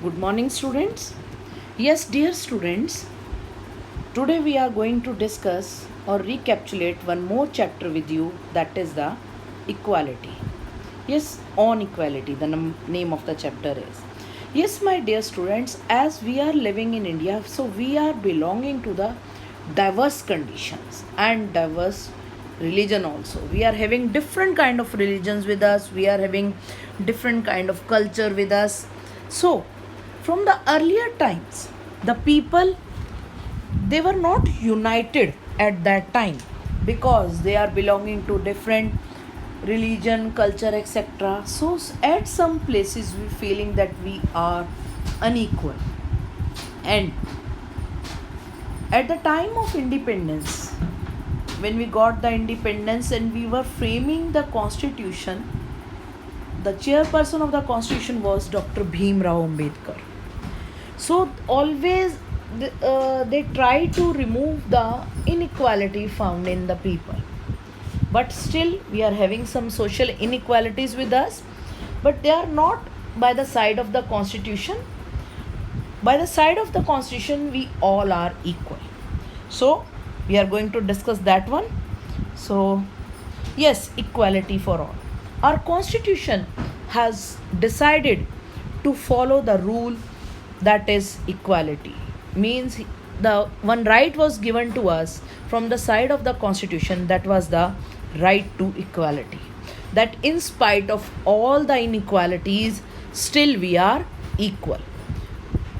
Good morning, students. Yes, dear students, today we are going to discuss or recapitulate one more chapter with you, that is the equality. Yes, on equality, the name of the chapter is. Yes, my dear students, as we are living in India, so we are belonging to the diverse conditions and diverse religion also. We are having different kind of religions with us. We are having different kind of culture with us. So, from the earlier times, the people, they were not united at that time because they are belonging to different religion, culture, etc. So at some places we feeling that we are unequal. And at the time of independence, when we got the independence and we were framing the constitution, the chairperson of the constitution was Dr. Bhim Rao Ambedkar. So always they try to remove the inequality found in the people, but still we are having some social inequalities with us, but they are not by the side of the constitution. By the side of the constitution we all are equal. So we are going to discuss that one. So yes, equality for all. Our constitution has decided to follow the rule, that is equality. Means the one right was given to us from the side of the constitution, that was the right to equality. That in spite of all the inequalities, still we are equal.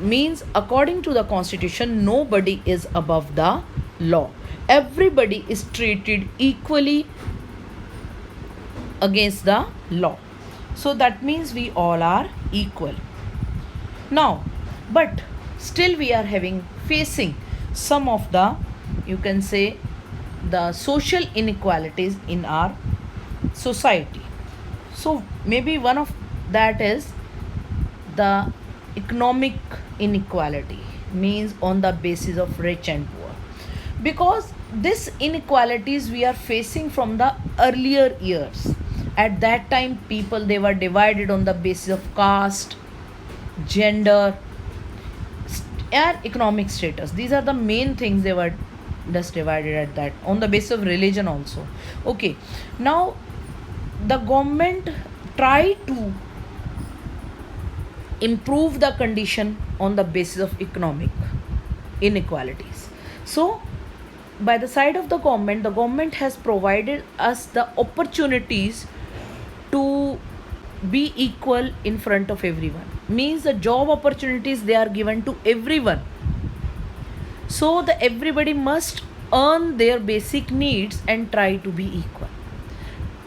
Means according to the constitution, nobody is above the law. Everybody is treated equally against the law. So that means we all are equal. Now, but still we are facing some of the, you can say, the social inequalities in our society. So maybe one of that is the economic inequality, means on the basis of rich and poor, because this inequalities we are facing from the earlier years. At that time people, they were divided on the basis of caste, gender, and economic status. These are the main things they were just divided at that, on the basis of religion also. Okay, now the government try to improve the condition on the basis of economic inequalities. So by the side of the government has provided us the opportunities to be equal in front of everyone. Means the job opportunities, they are given to everyone, so the everybody must earn their basic needs and try to be equal.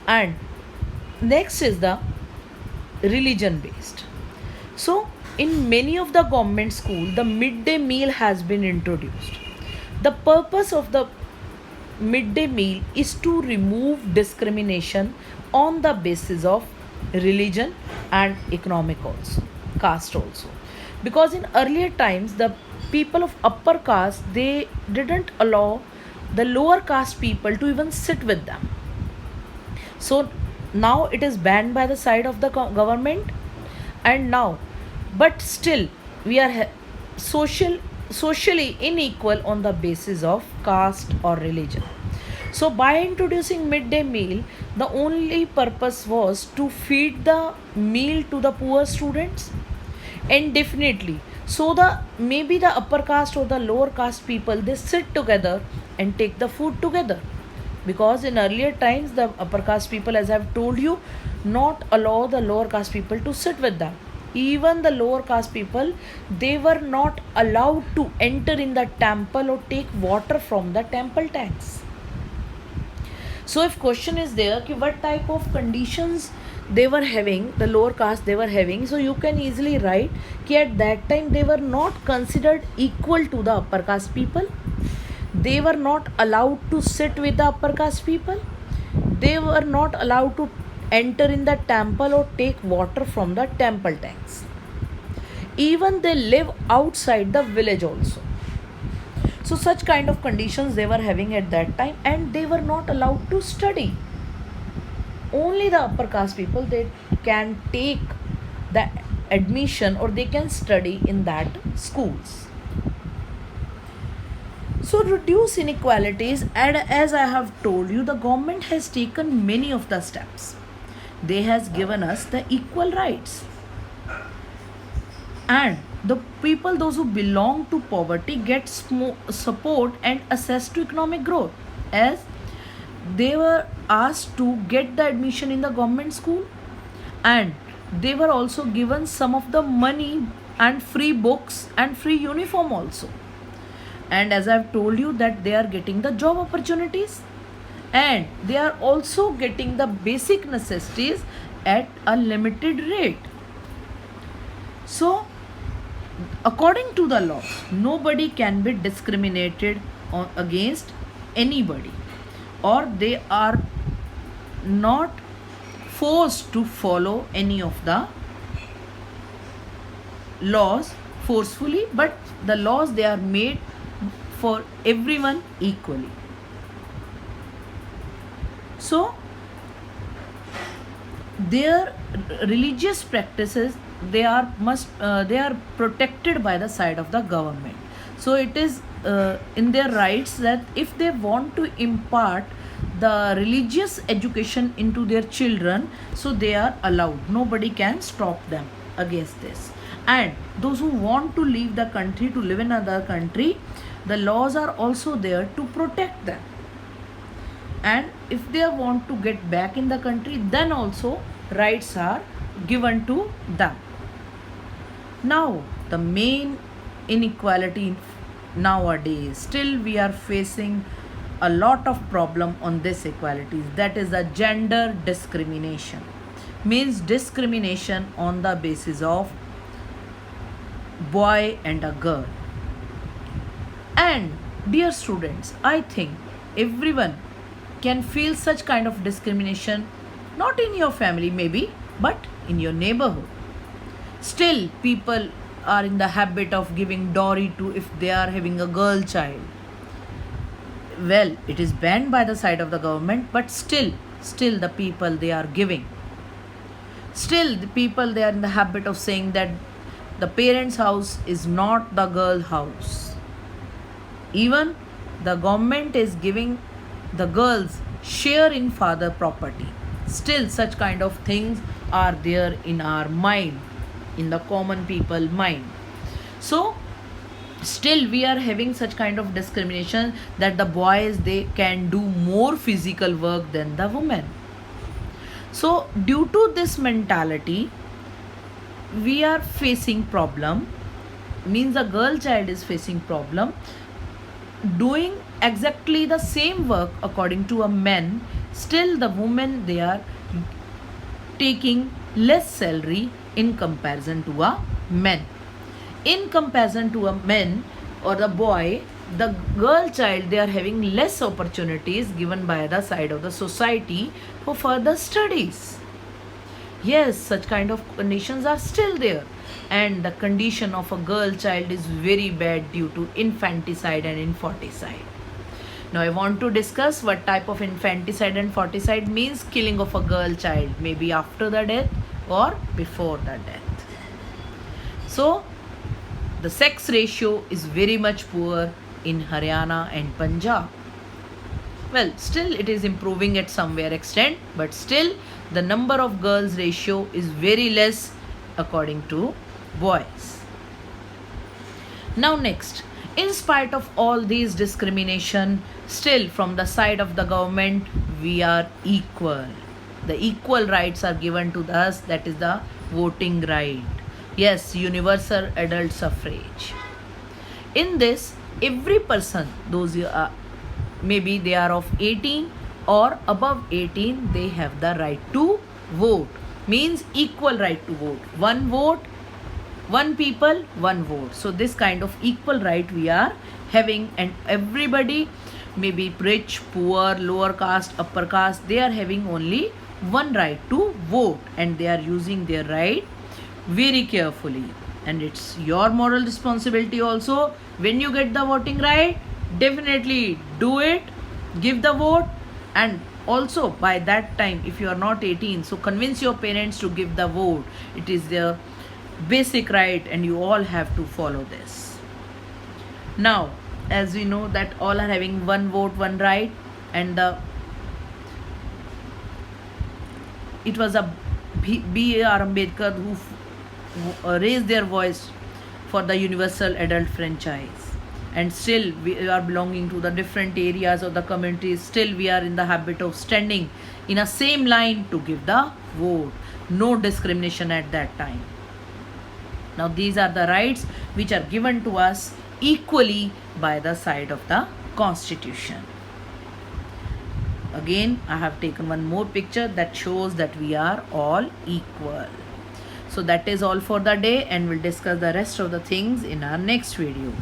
And next is the religion based. So in many of the government school, the midday meal has been introduced. The purpose of the midday meal is to remove discrimination on the basis of religion and economic also, caste also. Because in earlier times the people of upper caste, they didn't allow the lower caste people to even sit with them. So now it is banned by the side of the government. And now, but still we are socially unequal on the basis of caste or religion. So by introducing midday meal, the only purpose was to feed the meal to the poor students. And definitely, so the maybe the upper caste or the lower caste people, they sit together and take the food together. Because in earlier times the upper caste people, as I have told you, not allow the lower caste people to sit with them. Even the lower caste people, they were not allowed to enter in the temple or take water from the temple tanks. So if question is there कि what type of conditions they were having, the lower caste they were having, so you can easily write कि at that time they were not considered equal to the upper caste people. They were not allowed to sit with the upper caste people. They were not allowed to enter in the temple or take water from the temple tanks. Even they live outside the village also. So such kind of conditions they were having at that time, and they were not allowed to study. Only the upper caste people, they can take the admission or they can study in that schools. So reduce inequalities, and as I have told you, the government has taken many of the steps. They has given us the equal rights, and the people those who belong to poverty get support and access to economic growth, as they were asked to get the admission in the government school, and they were also given some of the money and free books and free uniform also. And as I've told you that they are getting the job opportunities, and they are also getting the basic necessities at a limited rate. So according to the law, nobody can be discriminated against anybody, or they are not forced to follow any of the laws forcefully, but the laws, they are made for everyone equally. So their religious practices, they are protected by the side of the government. So it is in their rights that if they want to impart the religious education into their children, so they are allowed, nobody can stop them against this. And those who want to leave the country to live in another country, the laws are also there to protect them. And if they want to get back in the country, then also rights are given to them. Now the main inequality nowadays, still we are facing a lot of problem on this equality, that is the gender discrimination. Means discrimination on the basis of boy and a girl. And dear students, I think everyone can feel such kind of discrimination, not in your family maybe, but in your neighborhood. Still people are in the habit of giving dowry to, if they are having a girl child. Well, it is banned by the side of the government, but still the people, they are giving. Still the people, they are in the habit of saying that the parents' house is not the girl house. Even the government is giving the girls share in father property. Still such kind of things are there in our mind, in the common people mind. So still we are having such kind of discrimination that the boys, they can do more physical work than the women. So due to this mentality, we are facing problem. Means a girl child is facing problem doing exactly the same work according to a man. Still the women, they are taking less salary in comparison to a man. In comparison to a man or the boy, the girl child, they are having less opportunities given by the side of the society for further studies. Yes, such kind of conditions are still there, and the condition of a girl child is very bad due to infanticide and infanticide. Now I want to discuss what type of infanticide and infanticide means. Killing of a girl child, maybe after the death or before the death. So the sex ratio is very much poor in Haryana and Punjab. Well, still it is improving at somewhere extent, but still the number of girls ratio is very less according to boys. Now next, in spite of all these discrimination, still from the side of the government, we are equal. The equal rights are given to us, that is the voting right. Yes, universal adult suffrage. In this, every person, those maybe they are of 18 or above 18, they have the right to vote. Means equal right to vote. One vote, one people, one vote. So this kind of equal right we are having, and everybody, maybe rich, poor, lower caste, upper caste, they are having only one right to vote, and they are using their right very carefully. And it's your moral responsibility also, when you get the voting right, definitely do it, give the vote. And also by that time, if you are not 18, so convince your parents to give the vote. It is their basic right, and you all have to follow this. Now, as we know that all are having one vote, one right, and it was a B.R. Ambedkar who raised their voice for the universal adult franchise. And still we are belonging to the different areas of the communities. Still we are in the habit of standing in a same line to give the vote. No discrimination at that time. Now these are the rights which are given to us equally by the side of the Constitution. Again, I have taken one more picture that shows that we are all equal. So that is all for the day, and we'll discuss the rest of the things in our next video.